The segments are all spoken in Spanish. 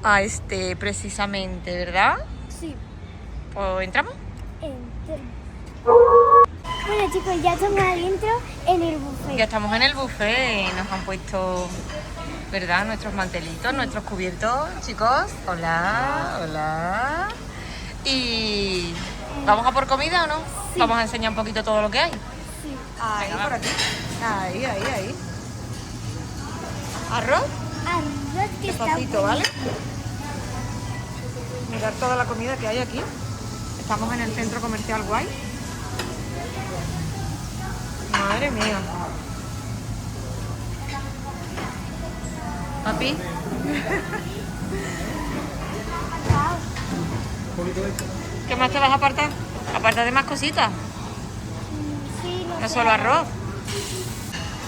a este precisamente, ¿verdad? Sí. Pues entramos. Bueno chicos, ya estamos adentro en el buffet. Ya estamos en el buffet, nos han puesto, ¿verdad? Nuestros mantelitos, nuestros cubiertos, chicos. Hola, hola. ¿Y vamos a por comida o no? Sí. Vamos a enseñar un poquito todo lo que hay. Sí. Ahí, por aquí. Ahí. Arroz, Arroz que está despacito, bueno. ¿vale? Mirad toda la comida que hay aquí. Estamos en el centro comercial Guay. Madre mía. Papi. ¿Qué más te vas a apartar? Aparta de más cositas. Sí, No solo arroz.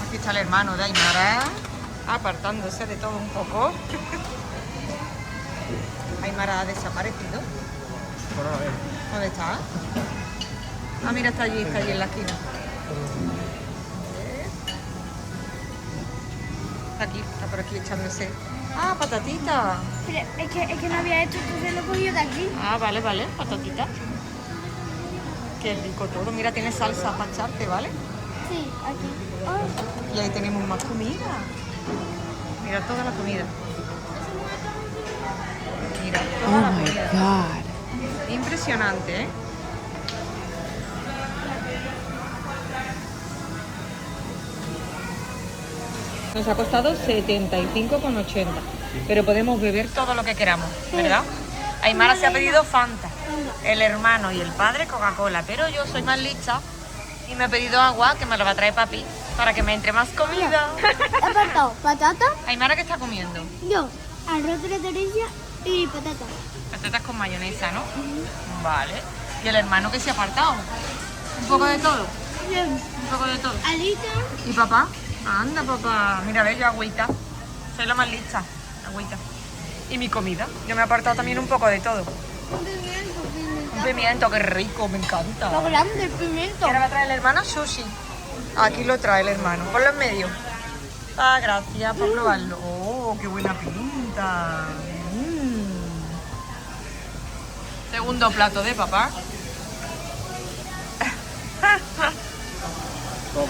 Aquí está el hermano de Aymara, apartándose de todo un poco. Aymara ha desaparecido. ¿Dónde está? Ah, mira, está allí en la esquina. Está por aquí echándose. Ah, patatita. Pero es que no había hecho, entonces lo he cogido de aquí. Ah, vale, patatita. Qué rico todo. Mira, tiene salsa para echarte, ¿vale? Sí, aquí. Oh. Y ahí tenemos más comida. Mira toda la comida. Mira toda la comida. God. Impresionante, ¿eh? Nos ha costado 75,80. Pero podemos beber todo lo que queramos, ¿verdad? Aymara se ha pedido Fanta. El hermano y el padre Coca-Cola. Pero yo soy más lista y me he pedido agua, que me lo va a traer papi, para que me entre más comida. He apartado patata, Aymara, ¿qué está comiendo? yo, arroz de tortilla y patata. Patatas con mayonesa, ¿no? Vale. ¿Y el hermano que se ha apartado? ¿Un poco de todo? Bien. Un poco de todo. Alita. ¿Y papá? Anda, papá. Mira, ve, yo agüita. Soy la más lista. Agüita. ¿Y mi comida? Yo me he apartado también un poco de todo. Un pimiento, qué rico, me encanta. Lo grande, el pimiento. ¿Y ahora va a traer el hermano sushi? Aquí lo trae el hermano. Ponlo en medio. Ah, gracias por probarlo. Oh, qué buena pinta. Segundo plato de papá.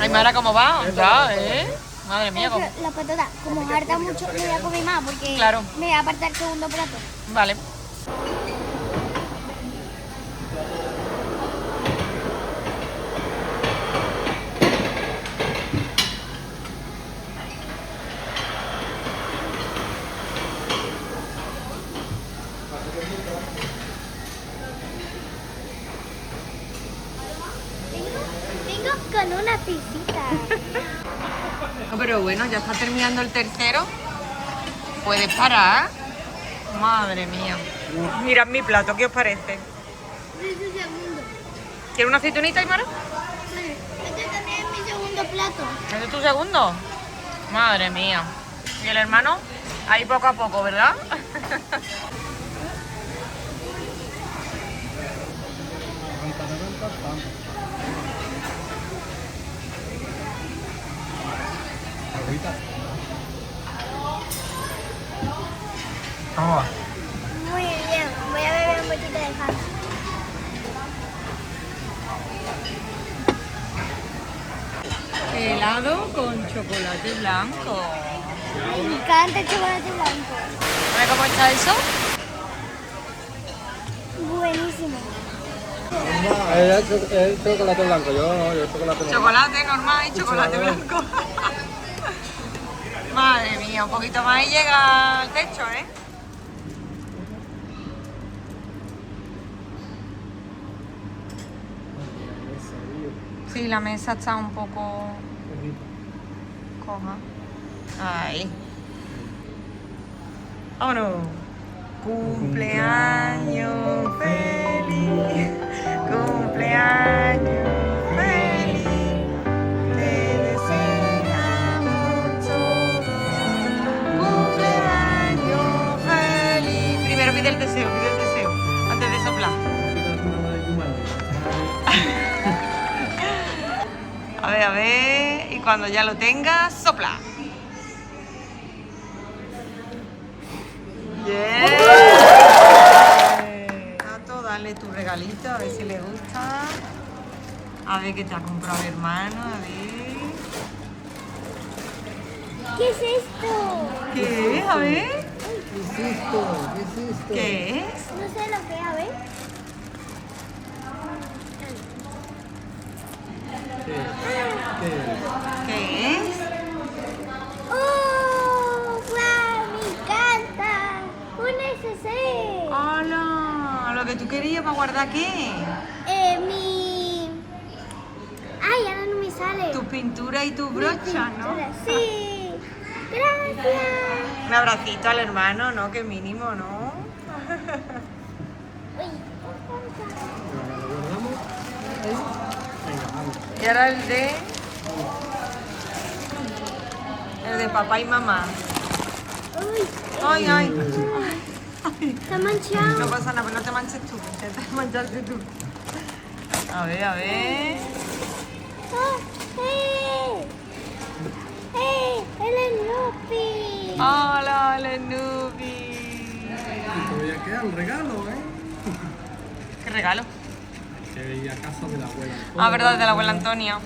Aymara, ¿cómo va? Ya, ¿eh? Madre mía, ¿cómo? La patata, como harta mucho, me voy a comer más porque Claro. me voy a apartar el segundo plato. Vale. Vengo con una pisita. No, pero bueno, ya está terminando el tercero. ¿Puedes parar? Madre mía. Mirad mi plato, ¿qué os parece? Este segundo. ¿Quieres una aceitunita, Aymara? Este también es mi segundo plato. ¿Ese es tu segundo? Madre mía. ¿Y el hermano? Ahí poco a poco, ¿verdad? ¿Cómo va? Muy bien, voy a beber un poquito de Fanta. Helado con chocolate blanco. Me encanta el chocolate blanco. A ver cómo está eso. Buenísimo. Ella es chocolate blanco, yo no, yo chocolate blanco. Chocolate normal y chocolate blanco. Madre mía, un poquito más y llega al techo, ¿eh? Sí, la mesa está un poco coja. Ahí. ¡Vámonos! Cumpleaños feliz, cumpleaños feliz, te deseamos todos. Cumpleaños feliz. Primero pide el deseo, antes de soplar. A ver, y cuando ya lo tengas, sopla. ¡Yeah! Tato, dale tu regalito, a ver si le gusta. A ver qué te ha comprado el hermano, a ver. ¿Qué es esto? ¿Qué es? A ver. ¿Qué es esto? ¿Qué es esto? ¿Qué es? No sé lo que es, a ver. ¿Qué es? ¡Oh! ¡Guau! ¡Me encanta! ¡Un SC! ¡Hola! ¿Lo que tú querías para guardar qué? Mi... Ay, ahora no me sale. Tu pintura y tu brocha, ¿no? Sí. Gracias. Un abracito al hermano, ¿no? Qué mínimo, ¿no? Uy. Ahora lo guardamos. Ahí. Venga, vamos. Y ahora el de papá y mamá. Uy. ¡Ay, ay! Está manchado. No pasa nada, pero no te manches tú. Te manchaste tú. A ver, a ver. Oh, ¡El Snoopy! ¡Hola, el Snoopy! Y todavía queda el regalo, ¿eh? ¿Qué regalo? Que ir a casa de la abuela. Ah, verdad, de la abuela Antonia.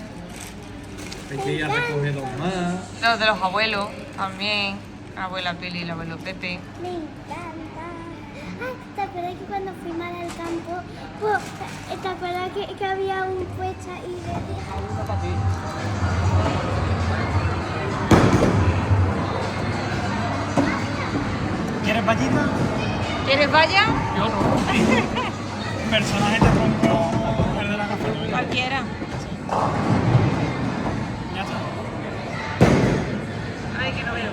Hay que ir a recoger dos más. Los de los abuelos también. La abuela Pili y el abuelo Pepe. Me encanta. Ah, ¿te acuerdas que cuando fuimos al campo, pues, te acuerdas que había un puesto y de... ¿Quieres vallita? ¿Quieres vaya? Yo no. Personaje te pongo el de la cafetería. Cualquiera. Ya está. Ay, que no veo.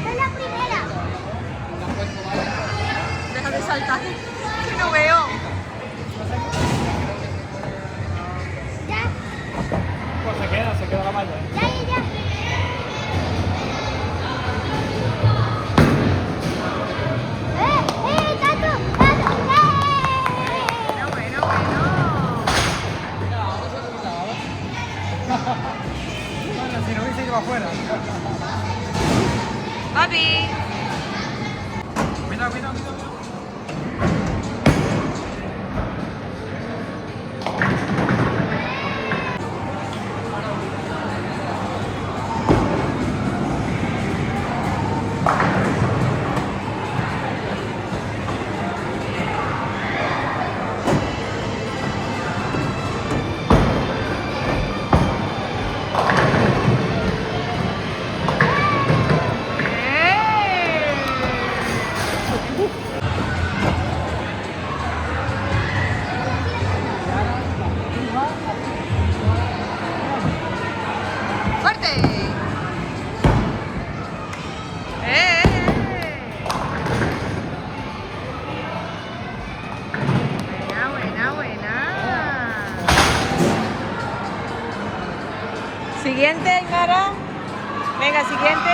¡Es la primera! Deja de saltar. Que no veo. ¡Ya! Pues se queda la malla. ¡Ya, ya, ya! ¡Tato! ¡Tato! Bueno. Bueno, si no hubiese ido afuera. Papi. Cuidado. ¡Fuerte! Buena. Siguiente, Aymara. Venga, siguiente.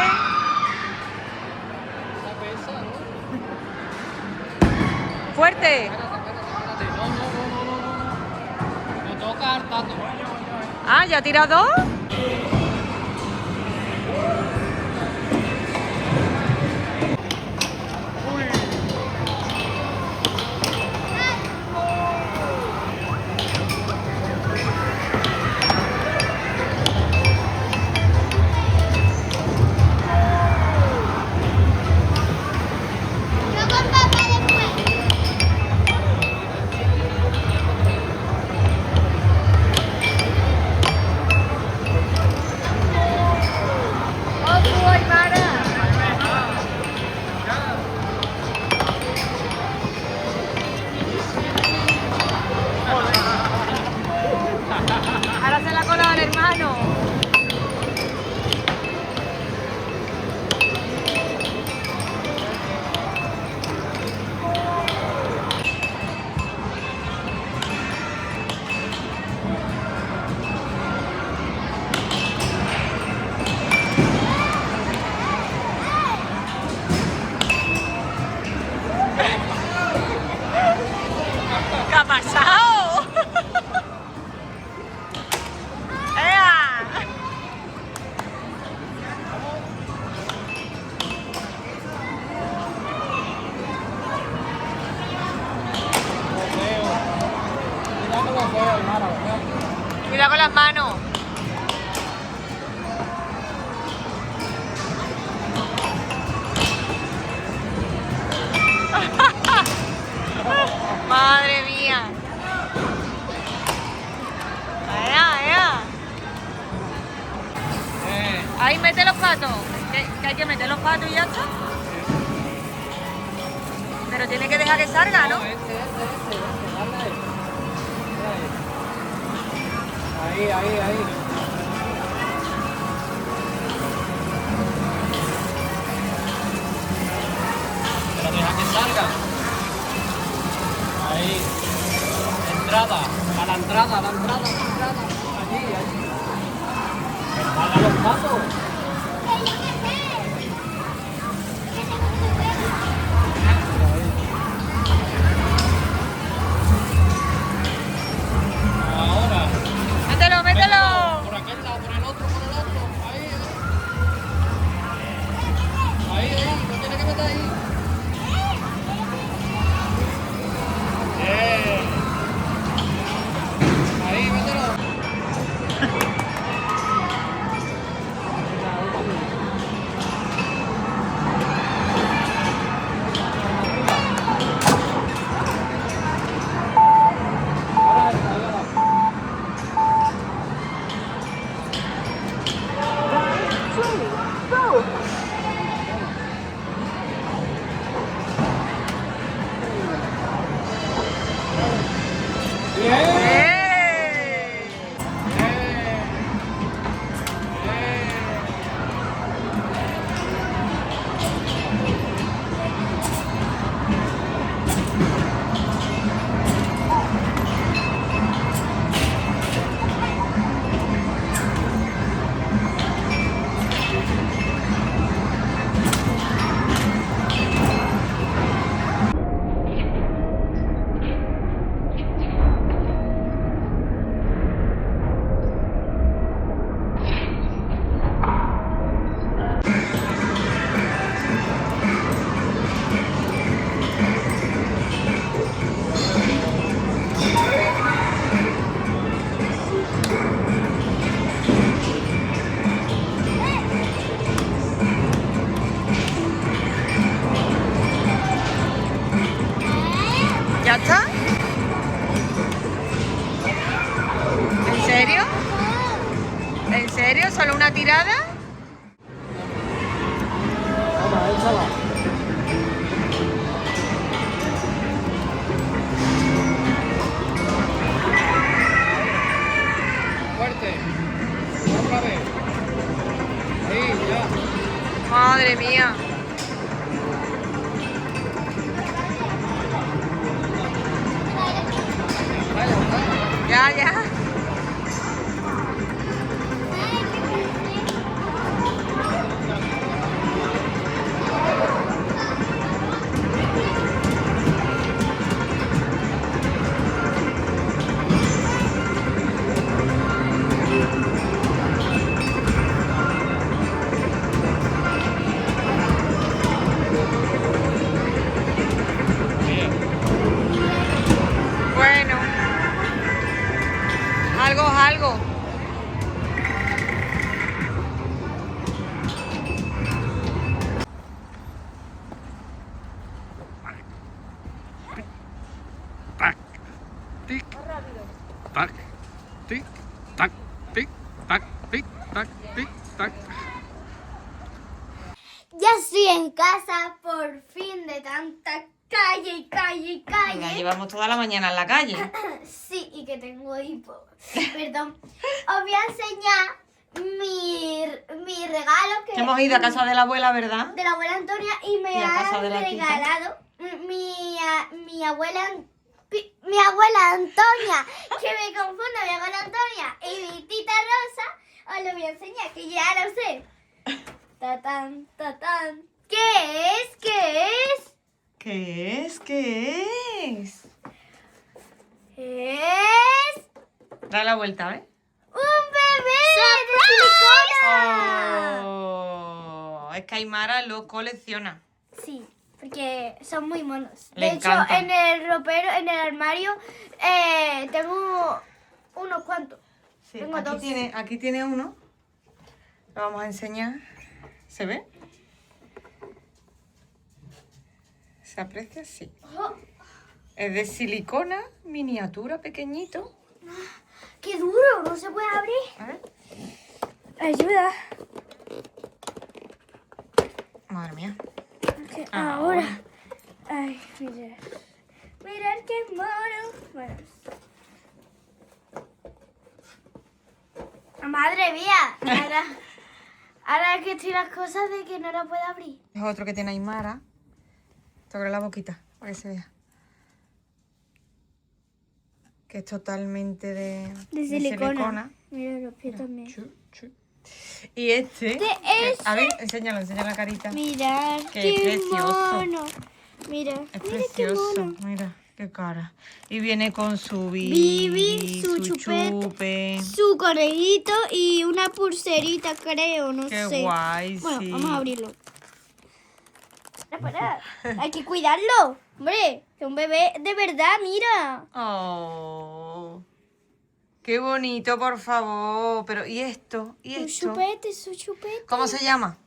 Fuerte. Me toca al Tato. Ah, ¿ya ha tirado dos? Yo con papá después. Cuidado con las manos. Madre mía. Ahí mete los patos. Que hay que meter los patos y ya está. Pero tiene que dejar que salga, ¿no? Dale ahí. Ahí. Pero deja que salga. Ahí. Entrada. A la entrada. Allí. Pero salga los patos. Ahora. Mételo. Por aquel lado, por el otro. Ahí. No tiene que meter ahí. Ahí, mételo. ¿Ya está? ¿En serio? ¿En serio? ¿Solo una tirada? Toma, échala. Fuerte. Otra vez. Ahí, ya. Madre mía. Ya. Bueno. Algo es algo. Tac, tic, tac, tic, tac, tic, tac, tic, tac, tic, tac. Ya estoy en casa, por fin, de tanta calle. Venga, llevamos toda la mañana en la calle. Sí, y que tengo hipo. Perdón. Os voy a enseñar mi regalo que Hemos ido a casa de la abuela, ¿verdad? de la abuela Antonia y me Y a casa ha de la tita. regalado mi abuela Antonia, que me confundo mi abuela Antonia y mi tita Rosa. Os lo voy a enseñar, que ya lo sé. Tatán. ¿Qué es? ¿Qué es? Es Da la vuelta, ¿ves? un bebé de silicona. Oh, es que Aymara lo colecciona. Sí, porque son muy monos. Le de hecho, encanta. en el ropero, en el armario, tengo Sí, Tengo dos. aquí tiene uno. Lo vamos a enseñar. ¿Se ve? ¿Se aprecia? Sí. Oh, Es de silicona, miniatura, pequeñito. ¡qué duro! No se puede abrir. A ver. Ayuda. Madre mía. Ahora. Ay, mira. Mirad qué mono. Bueno. Madre mía. Ahora que estoy las cosas de que no la puedo abrir. Es otro que tiene Aymara. Toca la boquita para que se vea. Que es totalmente de silicona. Mira los pies también. Chu, chu. Y este. es- A ver, enséñalo, enseña la carita. Mirad Qué qué precioso. mono. Mira, Es mira qué precioso. mono. Mira, qué cara. Y viene con su Bibi, su chupe. Su conejito y una pulserita, creo, no Qué sé. guay, Bueno, sí. vamos a abrirlo. Para. Hay que cuidarlo. Hombre, que un bebé de verdad, mira. Oh. Qué bonito, por favor. Pero, ¿y esto? ¿Y Su esto? chupete, su chupete. ¿Cómo se llama?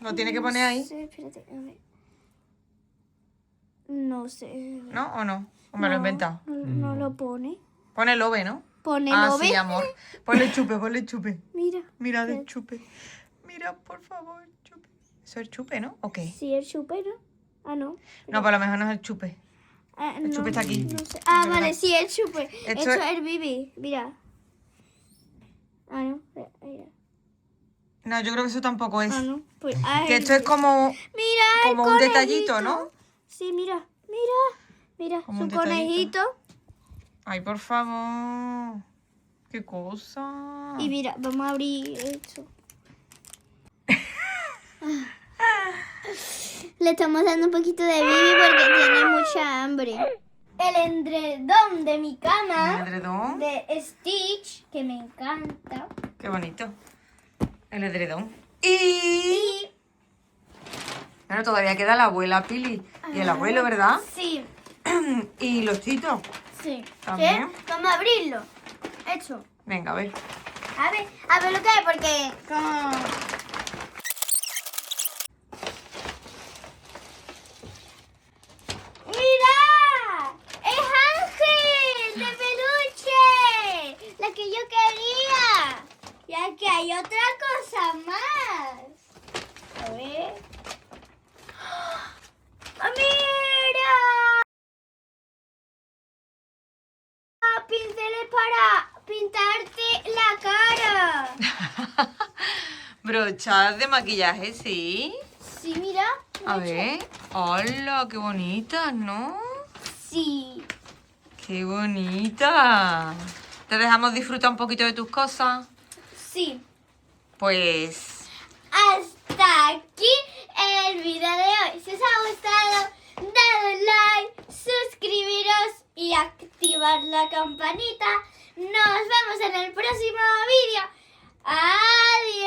¿Lo tiene que poner ahí? Sí, espérate, a ver. No sé. ¿No o no? ¿O me lo he inventado? No lo pone. Pone Lobe, ¿no? Pone Ah, Lobe. sí, amor. Ponle chupe, ponle chupe. Mira. Mira de chupe. Mira, por favor, chupe. Eso es chupe, ¿no? ¿O qué? Sí, el chupe, ¿no? Ah, no. No, por lo mejor no es el chupe. Ah, El chupe está aquí. No sé. Ah, ¿Verdad? vale, sí, el chupe. Esto Esto es- es el bibi. Mira. Ah, no. Mira. No, yo creo que eso tampoco es. Ah, no. Pues, Que esto es como, Mira, el como un detallito, conejito. ¿no? Sí, mira. Mira. Mira, Como su un detallito. conejito. Ay, por favor. Qué cosa. Y mira, vamos a abrir esto. Le estamos dando un poquito de bibi porque tiene mucha hambre. El edredón de mi ¿El cama edredón? de Stitch, que me encanta. Qué bonito. El edredón. Y... Y Bueno, todavía queda la abuela Pili y el abuelo, ¿verdad? sí, Y los titos. sí. También. ¿Sí? Vamos a abrirlo. Hecho. Venga, a ver. A ver lo que es porque como... ¡Mira! ¡Es Ángel de peluche! ¡La que yo quería! Y aquí hay otra cosa más. A ver. ¡Ah, mira! Pinceles para pintarte la cara. Brochas de maquillaje, sí. Sí, mira. A ver. ¡Hola! ¡Qué bonitas, ¿no? Sí. ¡Qué bonita! ¿Te dejamos disfrutar un poquito de tus cosas? Sí. Pues... Hasta aquí el video de hoy. Si os ha gustado, dad un like, suscribiros y activar la campanita. Nos vemos en el próximo vídeo. Adiós.